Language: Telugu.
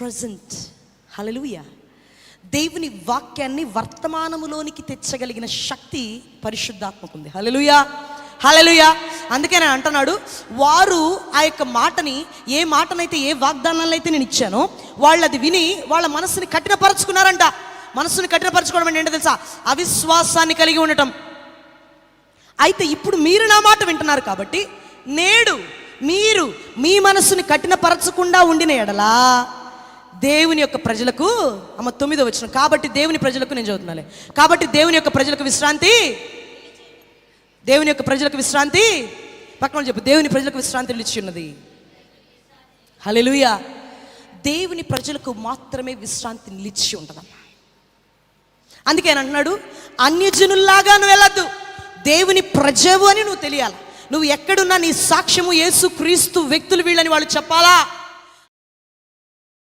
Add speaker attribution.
Speaker 1: ప్రజెంట్. హల్లెలూయా. దేవుని వాక్యాన్ని వర్తమానములోనికి తెచ్చగలిగిన శక్తి పరిశుద్ధాత్మకు ఉంది. హల్లెలూయా, హల్లెలూయా. అందుకే నేను అంటున్నాడు, వారు ఆ యొక్క మాటని, ఏ మాటనైతే, ఏ వాగ్దానాలను అయితే నేను ఇచ్చానో వాళ్ళు అది విని వాళ్ళ మనసుని కఠినపరుచుకున్నారంట. మనసుని కఠినపరచుకోవడం అంటే ఏంటో తెలుసా? అవిశ్వాసాన్ని కలిగి ఉండటం. అయితే ఇప్పుడు మీరు నా మాట వింటున్నారు కాబట్టి నేడు మీరు మీ మనసుని కఠినపరచకుండా ఉండిన ఎడలా దేవుని యొక్క ప్రజలకు, 9వ వచనం, కాబట్టి దేవుని ప్రజలకు, నేను చదువుతున్నాలే, కాబట్టి దేవుని యొక్క ప్రజలకు విశ్రాంతి, దేవుని యొక్క ప్రజలకు విశ్రాంతి, పక్కన చెప్పు, దేవుని ప్రజలకు విశ్రాంతి నిలిచి ఉన్నది. హల్లెలూయా. దేవుని ప్రజలకు మాత్రమే విశ్రాంతి నిలిచి ఉంటుందమ్మా. అందుకే అంటున్నాడు, అన్యజనుల్లాగా నువ్వు వెళ్ళొద్దు, దేవుని ప్రజవు అని నువ్వు తెలియాలి. నువ్వు ఎక్కడున్నా నీ సాక్ష్యము యేసు క్రీస్తు వ్యక్తులు వీళ్ళని వాళ్ళు చెప్పాలా.